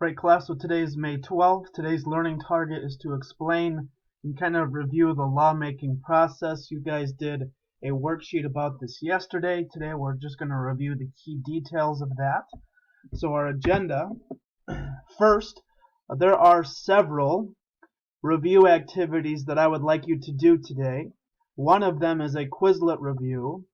Right, class, so today is May 12th. Today's learning target is to explain and kind of review the lawmaking process. You guys did a worksheet about this yesterday. Today we're just going to review the key details of that. So our agenda, first, there are several review activities that I would like you to do today. One of them is a Quizlet review.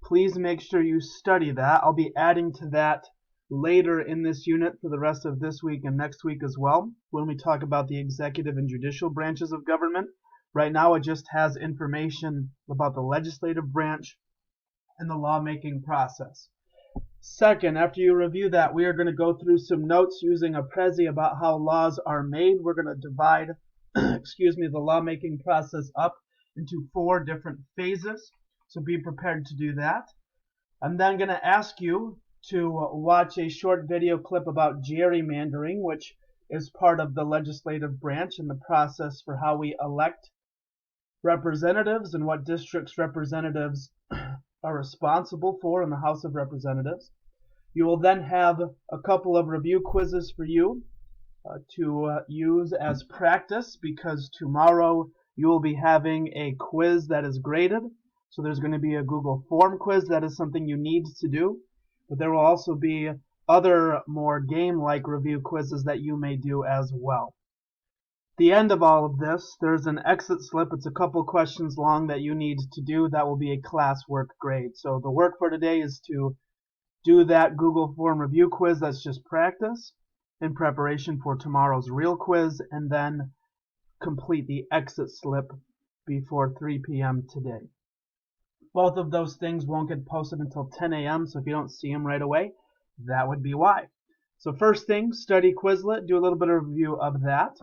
Please make sure you study that. I'll be adding to that later in this unit for the rest of this week and next week as well, when we talk about the executive and judicial branches of government. Right now it just has information about the legislative branch and the lawmaking process. Second, after you review that, we are going to go through some notes using a Prezi about how laws are made. We're going to divide the lawmaking process up into 4 different phases, so be prepared to do that. I'm then going to ask you to watch a short video clip about gerrymandering, which is part of the legislative branch and the process for how we elect representatives and what districts representatives are responsible for in the House of Representatives. You will then have a couple of review quizzes for you to use as practice, because tomorrow you will be having a quiz that is graded. So there's going to be a Google form quiz. That is something you need to do. But there will also be other more game-like review quizzes that you may do as well. At the end of all of this, there's an exit slip. It's a couple questions long that you need to do. That will be a classwork grade. So the work for today is to do that Google form review quiz. That's just practice in preparation for tomorrow's real quiz, and then complete the exit slip before 3 p.m. today. Both of those things won't get posted until 10 a.m., so if you don't see them right away, that would be why. So first thing, study Quizlet, do a little bit of review of that.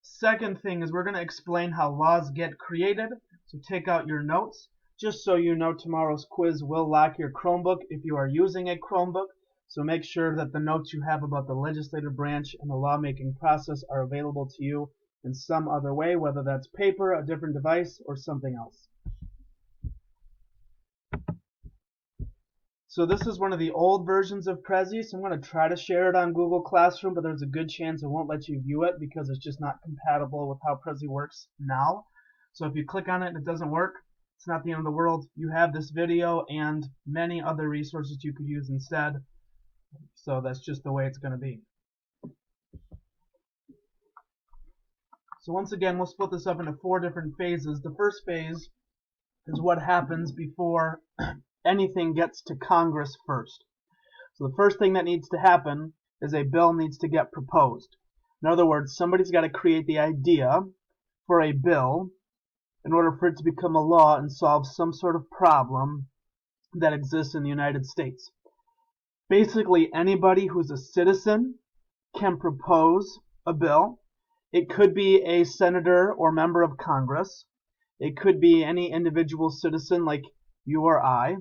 Second thing is we're going to explain how laws get created, so take out your notes. Just so you know, tomorrow's quiz will lock your Chromebook if you are using a Chromebook, so make sure that the notes you have about the legislative branch and the lawmaking process are available to you in some other way, whether that's paper, a different device, or something else. So this is one of the old versions of Prezi, so I'm going to try to share it on Google Classroom, but there's a good chance it won't let you view it because it's just not compatible with how Prezi works now. So if you click on it and it doesn't work, it's not the end of the world. You have this video and many other resources you could use instead. So that's just the way it's going to be. So once again, we'll split this up into 4 different phases. The first phase is what happens before anything gets to Congress first. So the first thing that needs to happen is a bill needs to get proposed. In other words, somebody's got to create the idea for a bill in order for it to become a law and solve some sort of problem that exists in the United States. Basically, anybody who's a citizen can propose a bill. It could be a senator or member of Congress. It could be any individual citizen like you or I.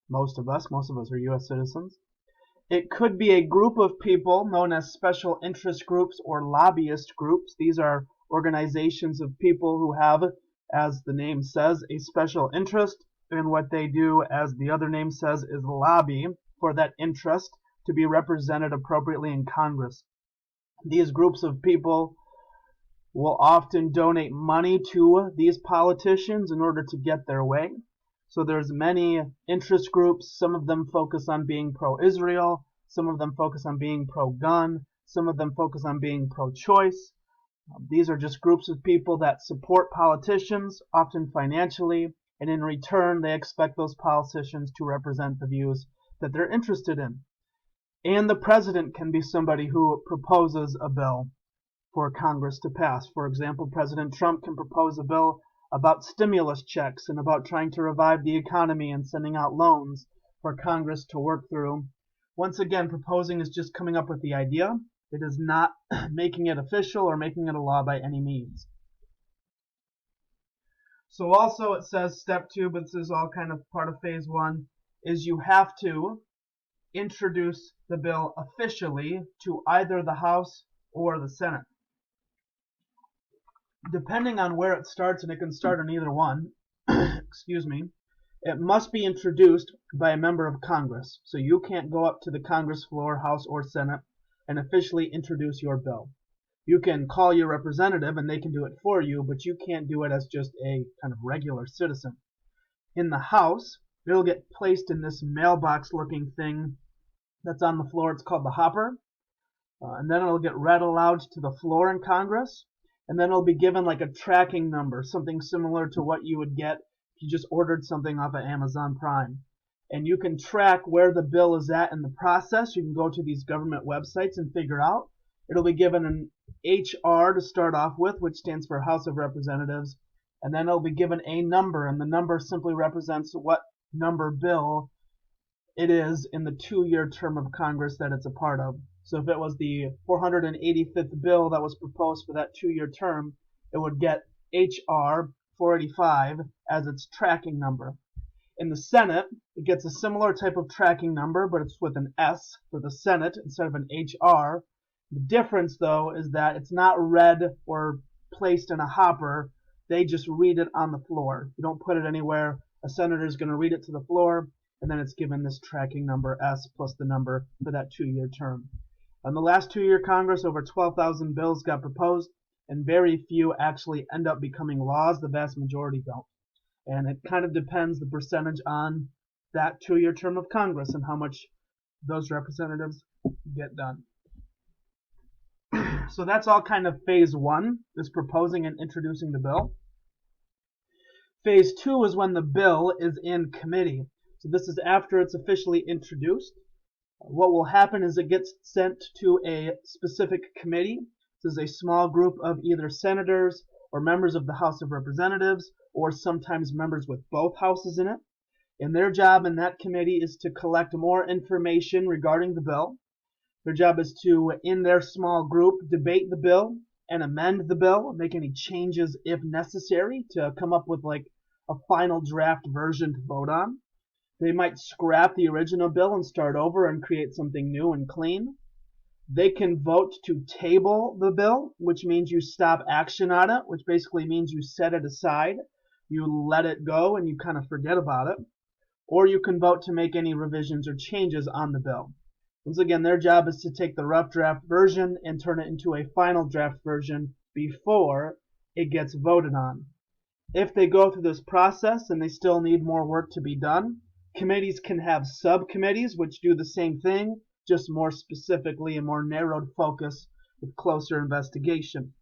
Most of us are U.S. citizens. It could be a group of people known as special interest groups or lobbyist groups. These are organizations of people who have, as the name says, a special interest, and what they do, as the other name says, is lobby for that interest to be represented appropriately in Congress. These groups of people will often donate money to these politicians in order to get their way. So there's many interest groups. Some of them focus on being pro-Israel. Some of them focus on being pro-gun. Some of them focus on being pro-choice. These are just groups of people that support politicians, often financially, and in return they expect those politicians to represent the views that they're interested in. And the president can be somebody who proposes a bill for Congress to pass. For example, President Trump can propose a bill about stimulus checks and about trying to revive the economy and sending out loans for Congress to work through. Once again, proposing is just coming up with the idea. It is not making it official or making it a law by any means. So also it says step 2, but this is all kind of part of phase 1, is you have to introduce the bill officially to either the House or the Senate. Depending on where it starts, and it can start on either one, excuse me, It must be introduced by a member of Congress. So you can't go up to the Congress floor, House or Senate, and officially introduce your bill. You can call your representative and they can do it for you, but you can't do it as just a kind of regular citizen. In the House, it'll get placed in this mailbox looking thing that's on the floor. It's called the hopper. And then it'll get read aloud to the floor in Congress. And then it'll be given like a tracking number, something similar to what you would get if you just ordered something off of Amazon Prime. And you can track where the bill is at in the process. You can go to these government websites and figure out. It'll be given an HR to start off with, which stands for House of Representatives. And then it'll be given a number, and the number simply represents what number bill it is in the 2-year term of Congress that it's a part of. So if it was the 485th bill that was proposed for that 2-year term, it would get HR 485 as its tracking number. In the Senate, it gets a similar type of tracking number, but it's with an S for the Senate instead of an HR. The difference, though, is that it's not read or placed in a hopper. They just read it on the floor. You don't put it anywhere. A senator is going to read it to the floor, and then it's given this tracking number S plus the number for that 2-year term. In the last 2-year Congress, over 12,000 bills got proposed, and very few actually end up becoming laws. The vast majority don't. And it kind of depends the percentage on that 2-year term of Congress and how much those representatives get done. So that's all kind of phase 1, is proposing and introducing the bill. Phase 2 is when the bill is in committee. So this is after it's officially introduced. What will happen is it gets sent to a specific committee. This is a small group of either senators or members of the House of Representatives, or sometimes members with both houses in it. And their job in that committee is to collect more information regarding the bill. Their job is to, in their small group, debate the bill and amend the bill, make any changes if necessary to come up with like a final draft version to vote on. They might scrap the original bill and start over and create something new and clean. They can vote to table the bill, which means you stop action on it, which basically means you set it aside, you let it go, and you kind of forget about it. Or you can vote to make any revisions or changes on the bill. Once again, their job is to take the rough draft version and turn it into a final draft version before it gets voted on. If they go through this process and they still need more work to be done, committees can have subcommittees which do the same thing, just more specifically and more narrowed focus with closer investigation.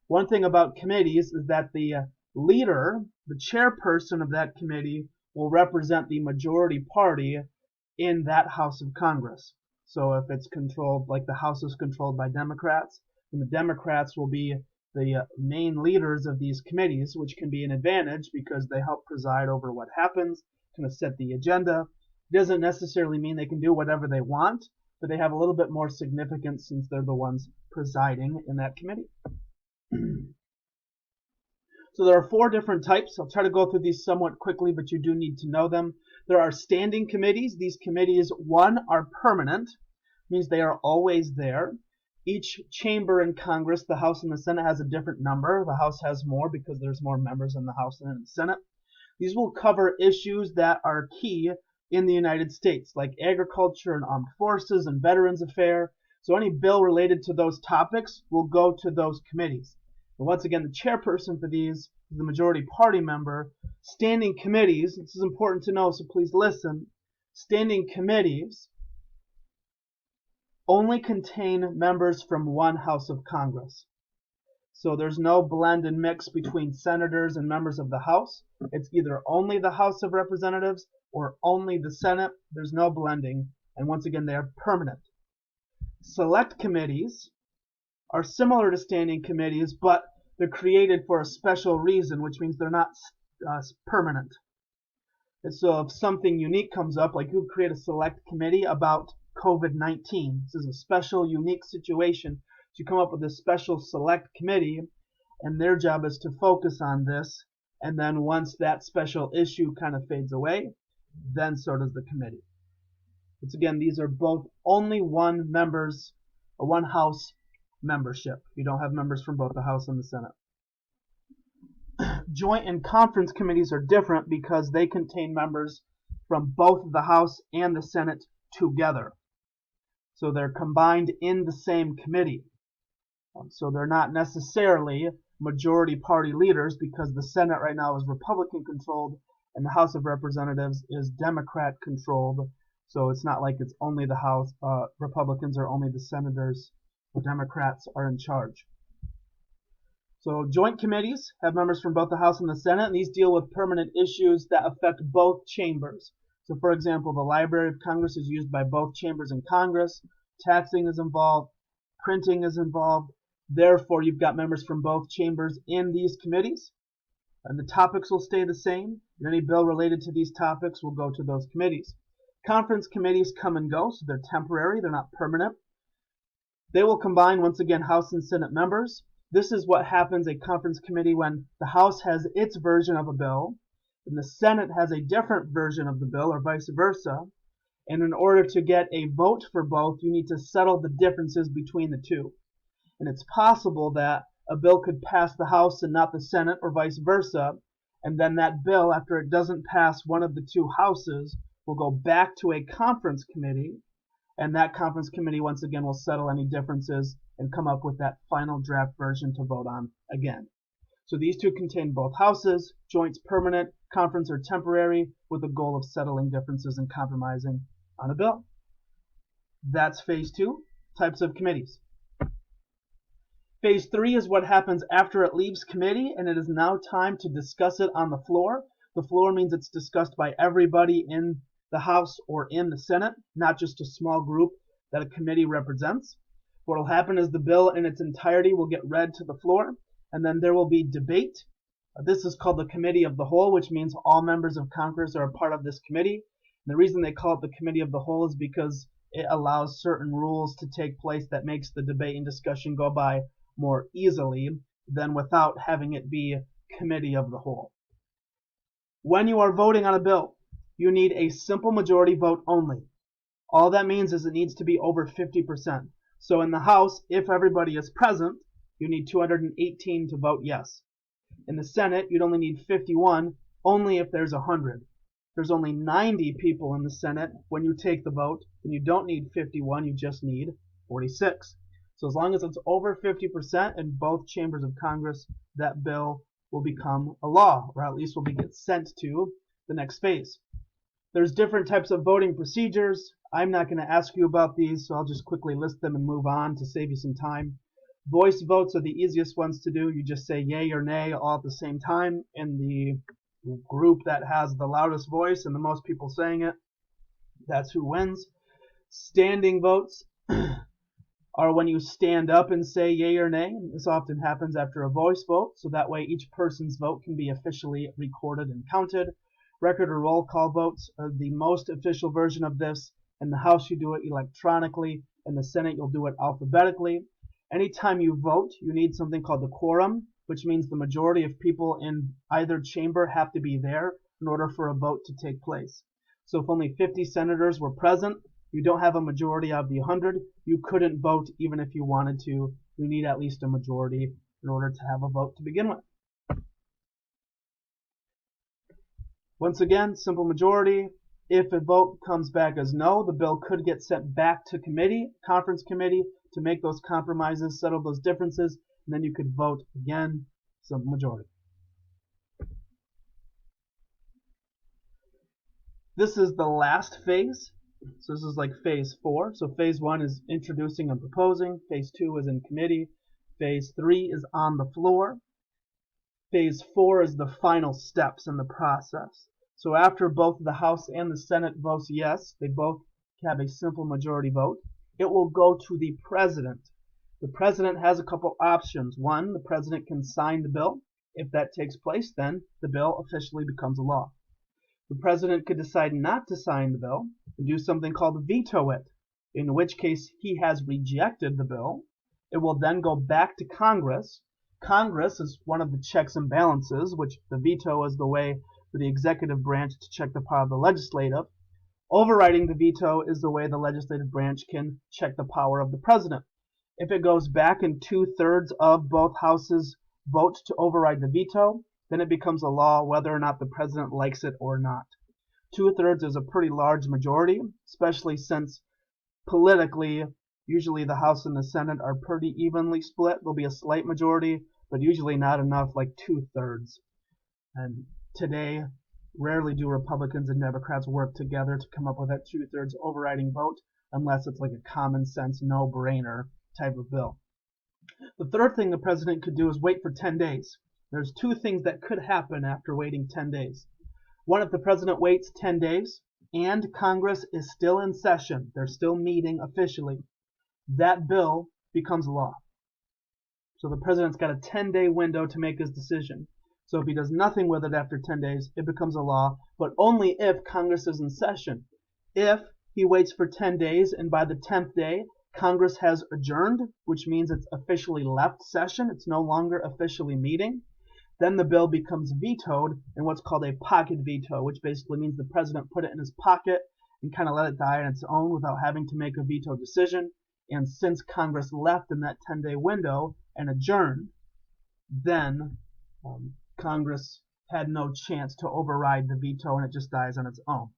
One thing about committees is that the leader, the chairperson of that committee, will represent the majority party in that House of Congress. So if it's controlled, like the House is controlled by Democrats, then the Democrats will be the main leaders of these committees, which can be an advantage because they help preside over what happens, kind of set the agenda. It doesn't necessarily mean they can do whatever they want, but they have a little bit more significance since they're the ones presiding in that committee. So there are 4 different types. I'll try to go through these somewhat quickly, but you do need to know them. There are standing committees. These committees, 1, are permanent, means they are always there. Each chamber in Congress, the House and the Senate, has a different number. The House has more because there's more members in the House than in the Senate. These will cover issues that are key in the United States, like agriculture and armed forces and veterans affairs. So any bill related to those topics will go to those committees. And once again, the chairperson for these is the majority party member. Standing committees, this is important to know, so please listen. Standing committees only contain members from one House of Congress. So there's no blend and mix between senators and members of the House. It's either only the House of Representatives or only the Senate. There's no blending. And once again, they are permanent. Select committees are similar to standing committees, but they're created for a special reason, which means they're not permanent. And so if something unique comes up, like you create a select committee about COVID-19. This is a special, unique situation. So you come up with a special select committee, and their job is to focus on this. And then once that special issue kind of fades away, then so does the committee. Once again, these are both only one House membership. You don't have members from both the House and the Senate. Joint and conference committees are different because they contain members from both the House and the Senate together. So they're combined in the same committee. So they're not necessarily majority party leaders because the Senate right now is Republican controlled and the House of Representatives is Democrat controlled. So it's not like it's only the House, Republicans or only the senators. The Democrats are in charge. So joint committees have members from both the House and the Senate, and these deal with permanent issues that affect both chambers. So for example, the Library of Congress is used by both chambers in Congress. Taxing is involved. Printing is involved. Therefore, you've got members from both chambers in these committees. And the topics will stay the same. And any bill related to these topics will go to those committees. Conference committees come and go, so they're temporary. They're not permanent. They will combine, once again, House and Senate members. This is what happens a conference committee when the House has its version of a bill and the Senate has a different version of the bill or vice versa. And in order to get a vote for both, you need to settle the differences between the two. And it's possible that a bill could pass the House and not the Senate or vice versa. And then that bill, after it doesn't pass one of the two houses, will go back to a conference committee. And that conference committee, once again, will settle any differences and come up with that final draft version to vote on again. So these two contain both houses, joint's permanent, conference are temporary, with the goal of settling differences and compromising on a bill. That's phase 2, types of committees. Phase 3 is what happens after it leaves committee, and it is now time to discuss it on the floor. The floor means it's discussed by everybody in the House or in the Senate, not just a small group that a committee represents. What will happen is the bill in its entirety will get read to the floor, and then there will be debate. This is called the Committee of the Whole, which means all members of Congress are a part of this committee. And the reason they call it the Committee of the Whole is because it allows certain rules to take place that makes the debate and discussion go by more easily than without having it be Committee of the Whole. When you are voting on a bill, you need a simple majority vote only. All that means is it needs to be over 50%. So in the House, if everybody is present, you need 218 to vote yes. In the Senate, you'd only need 51, only if there's 100. If there's only 90 people in the Senate when you take the vote, then you don't need 51, you just need 46. So as long as it's over 50% in both chambers of Congress, that bill will become a law, or at least will get sent to the next phase. There's different types of voting procedures. I'm not going to ask you about these, so I'll just quickly list them and move on to save you some time. Voice votes are the easiest ones to do. You just say yay or nay all at the same time in the group that has the loudest voice and the most people saying it. That's who wins. Standing votes are when you stand up and say yay or nay. This often happens after a voice vote, so that way each person's vote can be officially recorded and counted. Record or roll call votes are the most official version of this. In the House, you do it electronically. In the Senate, you'll do it alphabetically. Anytime you vote, you need something called the quorum, which means the majority of people in either chamber have to be there in order for a vote to take place. So if only 50 senators were present, you don't have a majority of the 100. You couldn't vote even if you wanted to. You need at least a majority in order to have a vote to begin with. Once again, simple majority. If a vote comes back as no, the bill could get sent back to committee, conference committee, to make those compromises, settle those differences, and then you could vote again, simple majority. This is the last phase. So this is like phase 4. So phase 1 is introducing and proposing. Phase 2 is in committee. Phase 3 is on the floor. Phase 4 is the final steps in the process. So after both the House and the Senate votes yes, they both have a simple majority vote, it will go to the President. The President has a couple options. One, the President can sign the bill. If that takes place, then the bill officially becomes a law. The President could decide not to sign the bill and do something called veto it, in which case he has rejected the bill. It will then go back to Congress. Congress is one of the checks and balances, which the veto is the way for the executive branch to check the power of the legislative. Overriding the veto is the way the legislative branch can check the power of the president. If it goes back and 2/3 of both houses vote to override the veto, then it becomes a law whether or not the president likes it or not. 2/3 is a pretty large majority, especially since politically, usually the House and the Senate are pretty evenly split. There'll be a slight majority, but usually not enough like 2/3. And today, rarely do Republicans and Democrats work together to come up with that 2/3 overriding vote, unless it's like a common sense, no-brainer type of bill. The third thing the president could do is wait for 10 days. There's two things that could happen after waiting 10 days. One, if the president waits 10 days and Congress is still in session, they're still meeting officially, that bill becomes law. So the president's got a 10-day window to make his decision. So if he does nothing with it after 10 days, it becomes a law, but only if Congress is in session. If he waits for 10 days and by the 10th day, Congress has adjourned, which means it's officially left session, it's no longer officially meeting, then the bill becomes vetoed in what's called a pocket veto, which basically means the president put it in his pocket and kind of let it die on its own without having to make a veto decision. And since Congress left in that 10-day window and adjourned, then Congress had no chance to override the veto and it just dies on its own.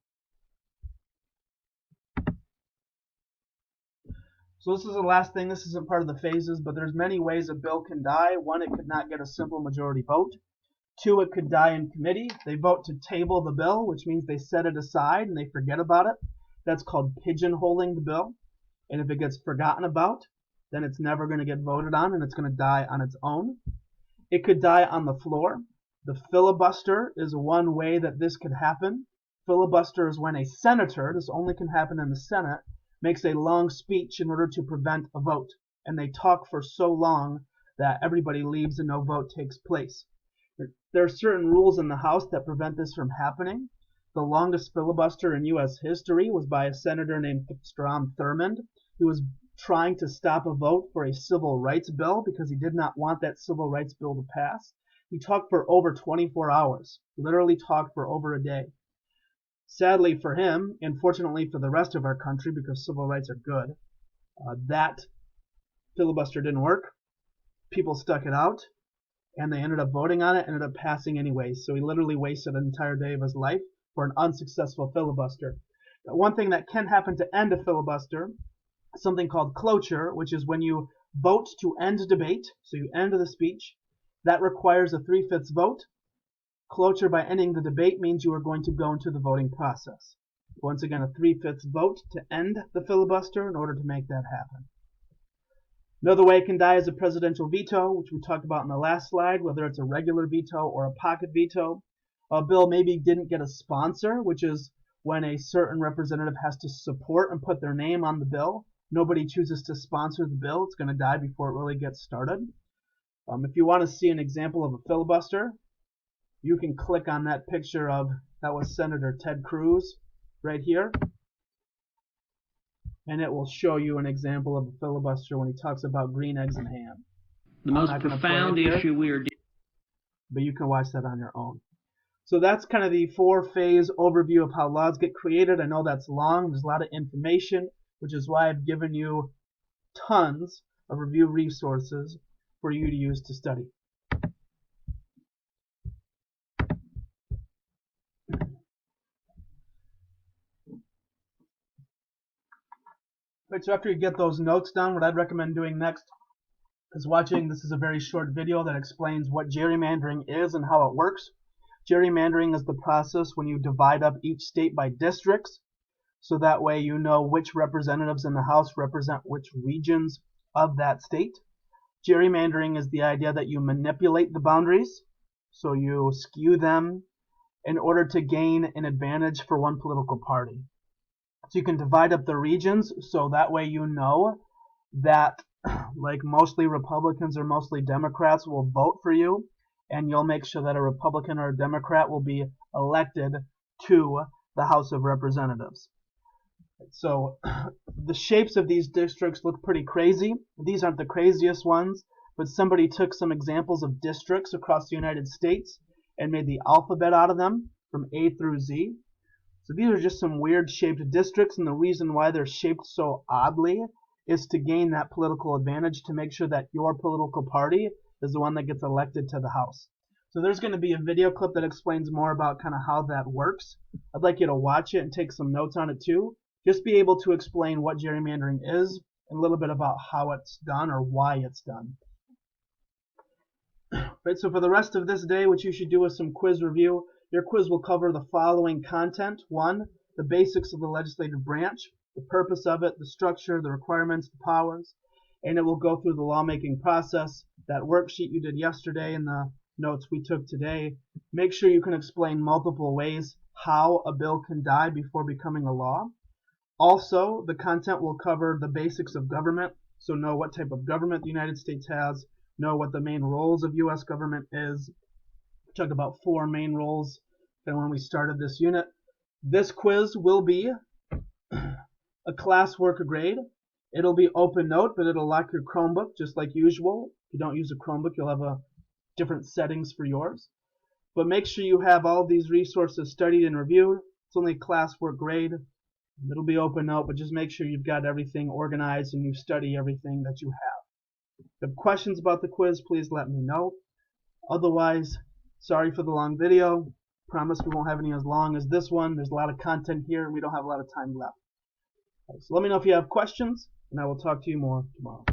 So this is the last thing. This isn't part of the phases, but there's many ways a bill can die. One, it could not get a simple majority vote. Two, it could die in committee. They vote to table the bill, which means they set it aside and they forget about it. That's called pigeonholing the bill. And if it gets forgotten about, then it's never going to get voted on and it's going to die on its own. It could die on the floor. The filibuster is one way that this could happen. Filibuster is when a senator, this only can happen in the Senate, makes a long speech in order to prevent a vote. And they talk for so long that everybody leaves and no vote takes place. There are certain rules in the House that prevent this from happening. The longest filibuster in U.S. history was by a senator named Strom Thurmond, who was trying to stop a vote for a civil rights bill because he did not want that civil rights bill to pass. He talked for over 24 hours, literally talked for over a day. Sadly for him, and fortunately for the rest of our country, because civil rights are good, that filibuster didn't work. People stuck it out, and they ended up voting on it, ended up passing anyways. So he literally wasted an entire day of his life for an unsuccessful filibuster. Now, one thing that can happen to end a filibuster is something called cloture, which is when you vote to end debate, so you end the speech. That requires a 3/5 vote. Cloture by ending the debate means you are going to go into the voting process. Once again, a 3/5 vote to end the filibuster in order to make that happen. Another way it can die is a presidential veto, which we talked about in the last slide, whether it's a regular veto or a pocket veto. A bill maybe didn't get a sponsor, which is when a certain representative has to support and put their name on the bill. Nobody chooses to sponsor the bill. It's going to die before it really gets started. If you want to see an example of a filibuster, you can click on that picture of, that was Senator Ted Cruz right here. And it will show you an example of a filibuster when he talks about green eggs and ham. The most profound issue we are dealing with. But you can watch that on your own. So that's kind of the 4-phase overview of how laws get created. I know that's long. There's a lot of information, which is why I've given you tons of review resources for you to use to study. Right, so after you get those notes down, what I'd recommend doing next is watching, this is a very short video that explains what gerrymandering is and how it works. Gerrymandering is the process when you divide up each state by districts, so that way you know which representatives in the House represent which regions of that state. Gerrymandering is the idea that you manipulate the boundaries, so you skew them in order to gain an advantage for one political party. So you can divide up the regions, so that way you know that like mostly Republicans or mostly Democrats will vote for you, and you'll make sure that a Republican or a Democrat will be elected to the House of Representatives. So the shapes of these districts look pretty crazy. These aren't the craziest ones, but somebody took some examples of districts across the United States and made the alphabet out of them from A through Z. So these are just some weird shaped districts, and the reason why they're shaped so oddly is to gain that political advantage, to make sure that your political party is the one that gets elected to the House. So there's going to be a video clip that explains more about kind of how that works. I'd like you to watch it and take some notes on it too. Just be able to explain what gerrymandering is and a little bit about how it's done or why it's done. Right, so for the rest of this day, what you should do is some quiz review. Your quiz will cover the following content. 1, the basics of the legislative branch, the purpose of it, the structure, the requirements, the powers, and it will go through the lawmaking process, that worksheet you did yesterday and the notes we took today. Make sure you can explain multiple ways how a bill can die before becoming a law. Also, the content will cover the basics of government, so know what type of government the United States has, know what the main roles of U.S. government is. We talked about 4 main roles when we started this unit. This quiz will be a classwork grade. It'll be open note, but it'll lock your Chromebook just like usual. If you don't use a Chromebook, you'll have different settings for yours. But make sure you have all these resources studied and reviewed. It's only a classwork grade. It'll be open note, but just make sure you've got everything organized and you study everything that you have. If you have questions about the quiz, please let me know. Otherwise, sorry for the long video. Promise we won't have any as long as this one. There's a lot of content here and we don't have a lot of time left. So let me know if you have questions, and I will talk to you more tomorrow.